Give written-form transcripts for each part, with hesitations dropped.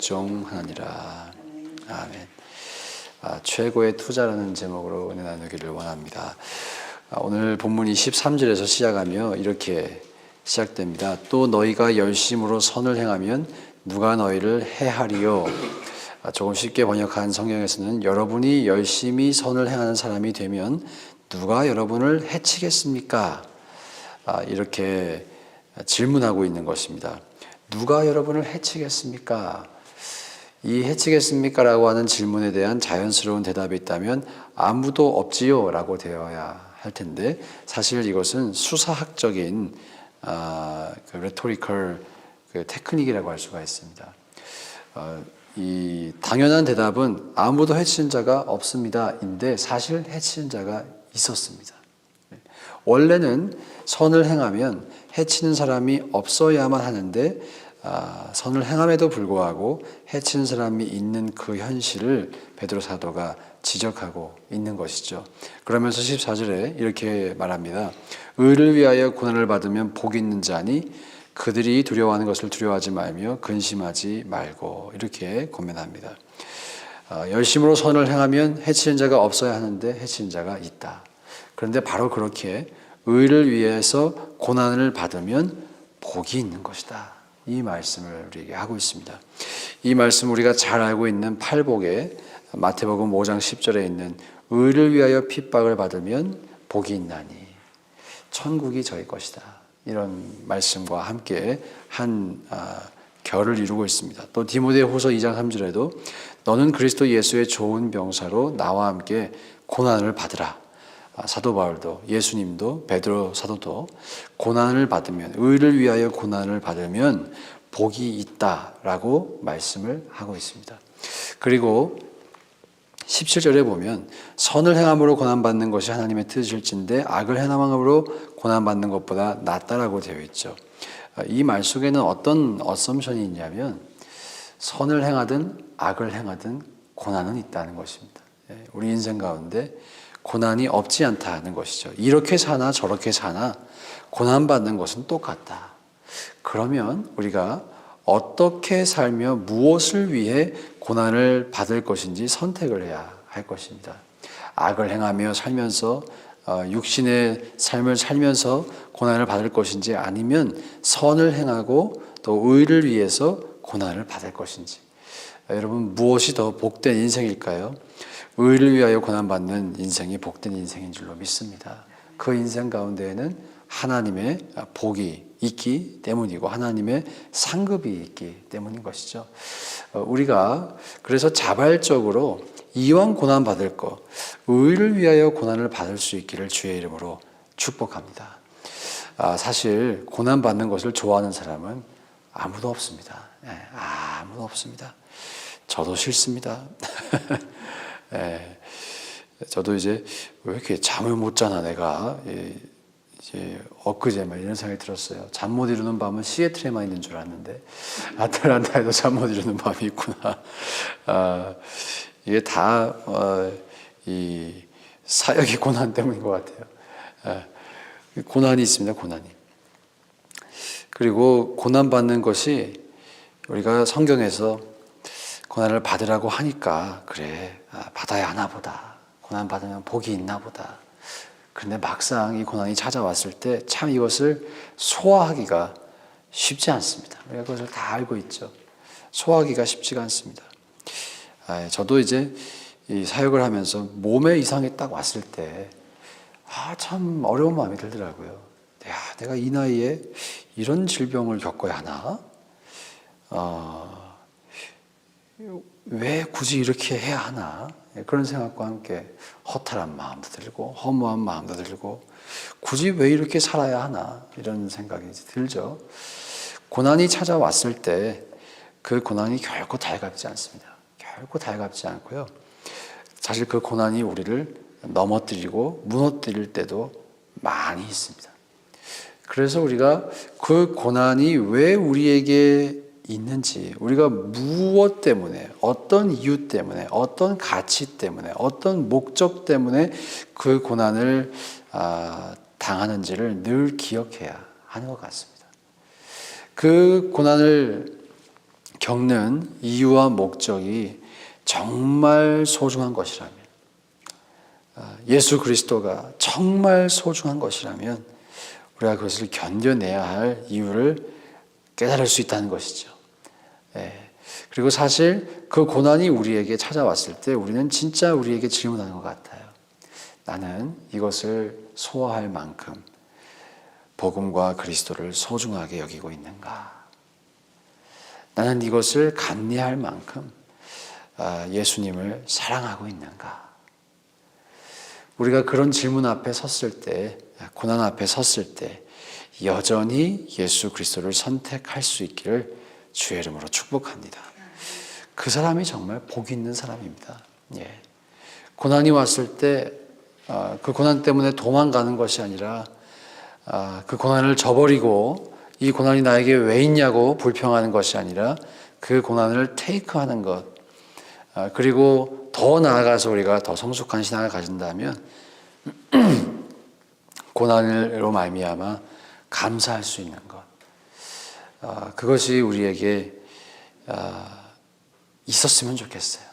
복종하느니라. 아멘. 최고의 투자라는 제목으로 은혜 나누기를 원합니다. 오늘 본문 23절에서 시작하며 이렇게 시작됩니다. 또 너희가 열심으로 선을 행하면 누가 너희를 해하리요. 조금 쉽게 번역한 성경에서는 여러분이 열심히 선을 행하는 사람이 되면 누가 여러분을 해치겠습니까? 이렇게 질문하고 있는 것입니다. 누가 여러분을 해치겠습니까? 이 해치겠습니까? 라고 하는 질문에 대한 자연스러운 대답이 있다면 아무도 없지요 라고 되어야 할 텐데, 사실 이것은 수사학적인 레토리컬 테크닉이라고 할 수가 있습니다. 이 당연한 대답은 아무도 해치는 자가 없습니다 인데 사실 해치는 자가 있었습니다. 원래는 선을 행하면 해치는 사람이 없어야만 하는데 선을 행함에도 불구하고 해치는 사람이 있는 그 현실을 베드로 사도가 지적하고 있는 것이죠. 그러면서 14절에 이렇게 말합니다. 의를 위하여 고난을 받으면 복이 있는 자니 그들이 두려워하는 것을 두려워하지 말며 근심하지 말고, 이렇게 권면합니다. 열심으로 선을 행하면 해치는 자가 없어야 하는데 해치는 자가 있다. 그런데 바로 그렇게 의를 위해서 고난을 받으면 복이 있는 것이다. 이 말씀을 우리에게 하고 있습니다. 이 말씀 우리가 잘 알고 있는 팔복에 마태복음 5장 10절에 있는 의를 위하여 핍박을 받으면 복이 있나니 천국이 저희 것이다. 이런 말씀과 함께 한 결을 이루고 있습니다. 또 디모데후서 2장 3절에도 너는 그리스도 예수의 좋은 병사로 나와 함께 고난을 받으라. 사도 바울도, 예수님도, 베드로 사도도 고난을 받으면, 의를 위하여 고난을 받으면 복이 있다라고 말씀을 하고 있습니다. 그리고 17절에 보면 선을 행함으로 고난받는 것이 하나님의 뜻일진데 악을 행함으로 고난받는 것보다 낫다라고 되어 있죠. 이 말 속에는 어떤 어썸션이 있냐면 선을 행하든 악을 행하든 고난은 있다는 것입니다. 우리 인생 가운데 고난이 없지 않다는 것이죠. 이렇게 사나 저렇게 사나 고난받는 것은 똑같다. 그러면 우리가 어떻게 살며 무엇을 위해 고난을 받을 것인지 선택을 해야 할 것입니다. 악을 행하며 살면서 육신의 삶을 살면서 고난을 받을 것인지, 아니면 선을 행하고 또 의를 위해서 고난을 받을 것인지. 여러분, 무엇이 더 복된 인생일까요? 의를 위하여 고난받는 인생이 복된 인생인 줄로 믿습니다. 그 인생 가운데에는 하나님의 복이 있기 때문이고 하나님의 상급이 있기 때문인 것이죠. 우리가 그래서 자발적으로 이왕 고난받을 것, 의를 위하여 고난을 받을 수 있기를 주의 이름으로 축복합니다. 사실 고난받는 것을 좋아하는 사람은 아무도 없습니다. 아무도 없습니다. 저도 싫습니다. 저도 이제 왜 이렇게 잠을 못 자나 내가 이제 엊그제 이런 생각이 들었어요. 잠 못 이루는 밤은 시애틀에만 있는 줄 알았는데 아틀란타에도 잠 못 이루는 밤이 있구나. 이게 다 이 사역의 고난 때문인 것 같아요. 고난이 있습니다. 고난이. 그리고 고난 받는 것이 우리가 성경에서 고난을 받으라고 하니까 그래, 받아야 하나 보다. 고난 받으면 복이 있나 보다. 그런데 막상 이 고난이 찾아왔을 때 참 이것을 소화하기가 쉽지 않습니다. 우리가 그것을 다 알고 있죠. 소화하기가 쉽지가 않습니다. 저도 이제 이 사역을 하면서 몸에 이상이 딱 왔을 때 참 어려운 마음이 들더라고요. 내가 이 나이에 이런 질병을 겪어야 하나? 왜 굳이 이렇게 해야 하나? 그런 생각과 함께 허탈한 마음도 들고 허무한 마음도 들고 굳이 왜 이렇게 살아야 하나? 이런 생각이 들죠. 고난이 찾아왔을 때 그 고난이 결코 달갑지 않습니다. 결코 달갑지 않고요. 사실 그 고난이 우리를 넘어뜨리고 무너뜨릴 때도 많이 있습니다. 그래서 우리가 그 고난이 왜 우리에게 있는지, 우리가 무엇 때문에, 어떤 이유 때문에, 어떤 가치 때문에, 어떤 목적 때문에 그 고난을 당하는지를 늘 기억해야 하는 것 같습니다. 그 고난을 겪는 이유와 목적이 정말 소중한 것이라면, 예수 그리스도가 정말 소중한 것이라면 우리가 그것을 견뎌내야 할 이유를 깨달을 수 있다는 것이죠. 그리고 사실 그 고난이 우리에게 찾아왔을 때 우리는 진짜 우리에게 질문하는 것 같아요. 나는 이것을 소화할 만큼 복음과 그리스도를 소중하게 여기고 있는가? 나는 이것을 감내할 만큼 예수님을 사랑하고 있는가? 우리가 그런 질문 앞에 섰을 때, 고난 앞에 섰을 때 여전히 예수 그리스도를 선택할 수 있기를 주의 이름으로 축복합니다. 그 사람이 정말 복 있는 사람입니다. 고난이 왔을 때 그 고난 때문에 도망가는 것이 아니라 그 고난을 저버리고 이 고난이 나에게 왜 있냐고 불평하는 것이 아니라 그 고난을 테이크하는 것, 그리고 더 나아가서 우리가 더 성숙한 신앙을 가진다면 고난으로 말미암아 감사할 수 있는 것, 그것이 우리에게 있었으면 좋겠어요.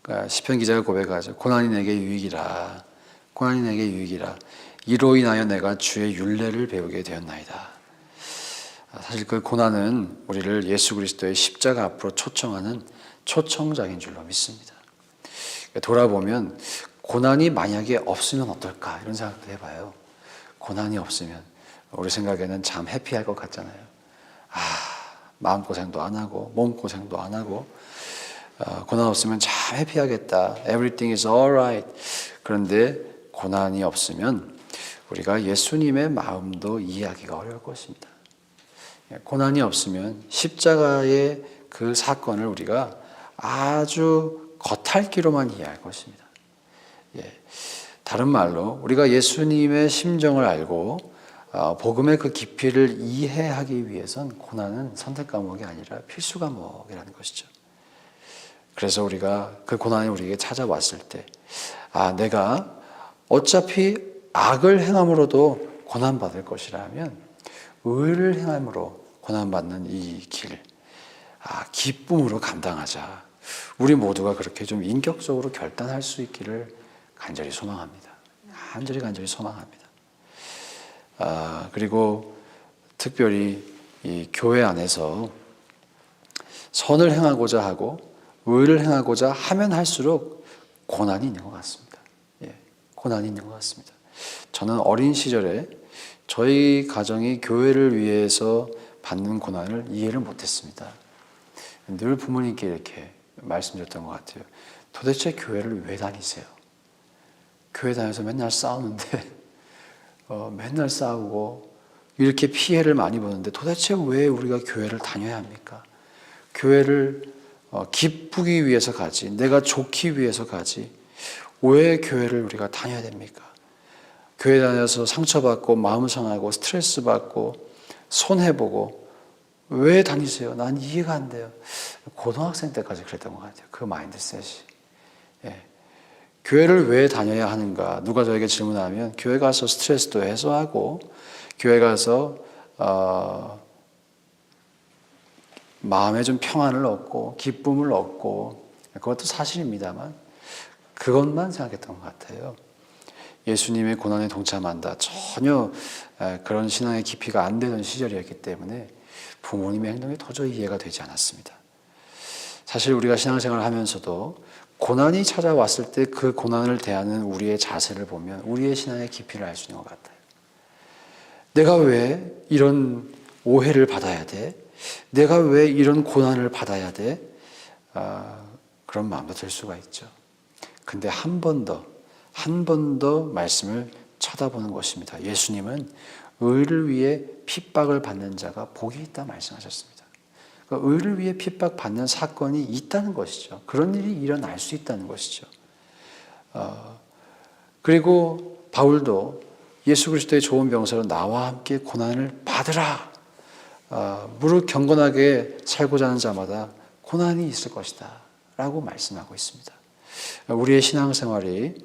그러니까 시편 기자가 고백하죠. 고난이 내게 유익이라, 고난이 내게 유익이라. 이로 인하여 내가 주의 율례를 배우게 되었나이다. 사실 그 고난은 우리를 예수 그리스도의 십자가 앞으로 초청하는 초청장인 줄로 믿습니다. 돌아보면 고난이 만약에 없으면 어떨까 이런 생각도 해봐요. 고난이 없으면 우리 생각에는 참 해피할 것 같잖아요. 마음고생도 안 하고 몸고생도 안 하고 고난 없으면 참 해피하겠다. Everything is alright. 그런데 고난이 없으면 우리가 예수님의 마음도 이해하기가 어려울 것입니다. 고난이 없으면 십자가의 그 사건을 우리가 아주 겉핥기로만 이해할 것입니다. 다른 말로 우리가 예수님의 심정을 알고 복음의 그 깊이를 이해하기 위해선 고난은 선택 과목이 아니라 필수 과목이라는 것이죠. 그래서 우리가 그 고난이 우리에게 찾아왔을 때 내가 어차피 악을 행함으로도 고난받을 것이라면 의를 행함으로 고난받는 이 길, 기쁨으로 감당하자. 우리 모두가 그렇게 좀 인격적으로 결단할 수 있기를 간절히 소망합니다. 간절히 소망합니다. 그리고 특별히 이 교회 안에서 선을 행하고자 하고 의를 행하고자 하면 할수록 고난이 있는 것 같습니다. 고난이 있는 것 같습니다. 저는 어린 시절에 저희 가정이 교회를 위해서 받는 고난을 이해를 못했습니다. 늘 부모님께 이렇게 말씀드렸던 것 같아요. 도대체 교회를 왜 다니세요? 교회 다녀서 맨날 싸우는데 맨날 싸우고 이렇게 피해를 많이 보는데 도대체 왜 우리가 교회를 다녀야 합니까? 교회를 기쁘기 위해서 가지, 내가 좋기 위해서 가지, 왜 교회를 우리가 다녀야 됩니까? 교회 다녀서 상처받고 마음 상하고 스트레스 받고 손해보고 왜 다니세요? 난 이해가 안 돼요. 고등학생 때까지 그랬던 것 같아요. 그 마인드셋이. 교회를 왜 다녀야 하는가? 누가 저에게 질문하면 교회 가서 스트레스도 해소하고 교회 가서 마음에 좀 평안을 얻고 기쁨을 얻고, 그것도 사실입니다만 그것만 생각했던 것 같아요. 예수님의 고난에 동참한다, 전혀 그런 신앙의 깊이가 안 되던 시절이었기 때문에 부모님의 행동이 도저히 이해가 되지 않았습니다. 사실 우리가 신앙생활을 하면서도 고난이 찾아왔을 때 그 고난을 대하는 우리의 자세를 보면 우리의 신앙의 깊이를 알 수 있는 것 같아요. 내가 왜 이런 오해를 받아야 돼? 내가 왜 이런 고난을 받아야 돼? 그런 마음도 들 수가 있죠. 근데 한 번 더 말씀을 쳐다보는 것입니다. 예수님은 의를 위해 핍박을 받는 자가 복이 있다 말씀하셨습니다. 그러니까 의를 위해 핍박받는 사건이 있다는 것이죠. 그런 일이 일어날 수 있다는 것이죠. 그리고 바울도 예수 그리스도의 좋은 병사로 나와 함께 고난을 받으라. 무릇 경건하게 살고자 하는 자마다 고난이 있을 것이다 라고 말씀하고 있습니다. 우리의 신앙생활이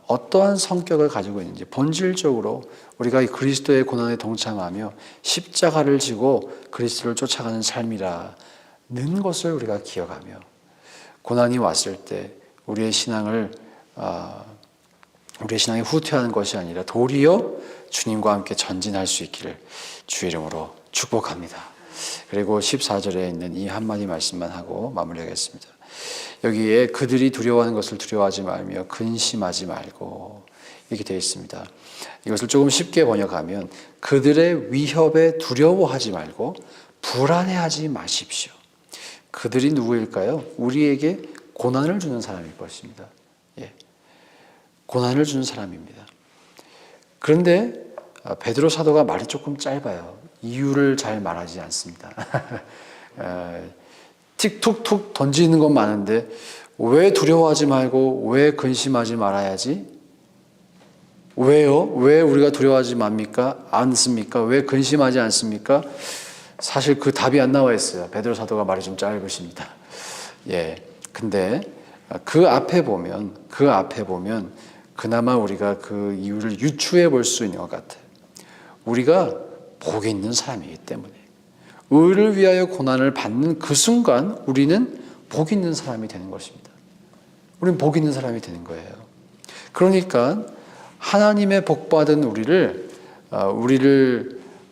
어떠한 성격을 가지고 있는지 본질적으로 우리가 이 그리스도의 고난에 동참하며 십자가를 지고 그리스도를 쫓아가는 삶이라는 것을 우리가 기억하며 고난이 왔을 때 우리의 신앙이 후퇴하는 것이 아니라 도리어 주님과 함께 전진할 수 있기를 주의 이름으로 축복합니다. 그리고 14절에 있는 이 한마디 말씀만 하고 마무리하겠습니다. 여기에 그들이 두려워하는 것을 두려워하지 말며 근심하지 말고 이렇게 되어 있습니다. 이것을 조금 쉽게 번역하면 그들의 위협에 두려워하지 말고 불안해하지 마십시오. 그들이 누구일까요? 우리에게 고난을 주는 사람일 것입니다. 예. 고난을 주는 사람입니다. 그런데 베드로 사도가 말이 조금 짧아요. 이유를 잘 말하지 않습니다. 틱툭툭 던지는 건 많은데 왜 두려워하지 말고 왜 근심하지 말아야지? 왜요? 왜 우리가 두려워하지 않습니까? 왜 근심하지 않습니까? 사실 그 답이 안 나와 있어요. 베드로 사도가 말이 좀 짧으십니다. 예. 근데 그 앞에 보면 그나마 우리가 그 이유를 유추해 볼 수 있는 것 같아요. 우리가 복이 있는 사람이기 때문에 의를 위하여 고난을 받는 그 순간 우리는 복 있는 사람이 되는 것입니다. 우리는 복 있는 사람이 되는 거예요. 그러니까 하나님의 복받은 우리를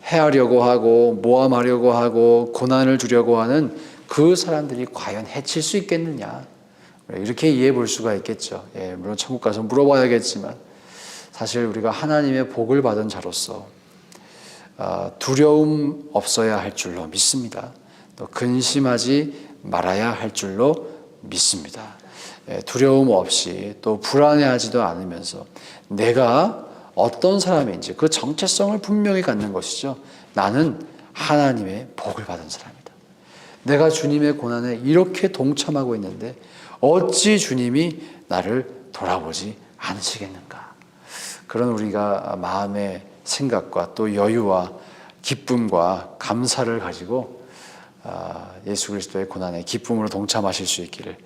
해하려고 하고 모함하려고 하고 고난을 주려고 하는 그 사람들이 과연 해칠 수 있겠느냐, 이렇게 이해해 볼 수가 있겠죠. 예, 물론 천국 가서 물어봐야겠지만 사실 우리가 하나님의 복을 받은 자로서 두려움 없어야 할 줄로 믿습니다. 또 근심하지 말아야 할 줄로 믿습니다. 두려움 없이 또 불안해하지도 않으면서 내가 어떤 사람인지 그 정체성을 분명히 갖는 것이죠. 나는 하나님의 복을 받은 사람이다. 내가 주님의 고난에 이렇게 동참하고 있는데 어찌 주님이 나를 돌아보지 않으시겠는가. 그런 우리가 마음의 생각과 또 여유와 기쁨과 감사를 가지고 예수 그리스도의 고난에 기쁨으로 동참하실 수 있기를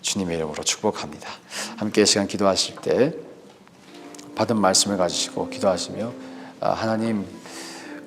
주님의 이름으로 축복합니다. 함께 이 시간 기도하실 때 받은 말씀을 가지시고 기도하시며 하나님,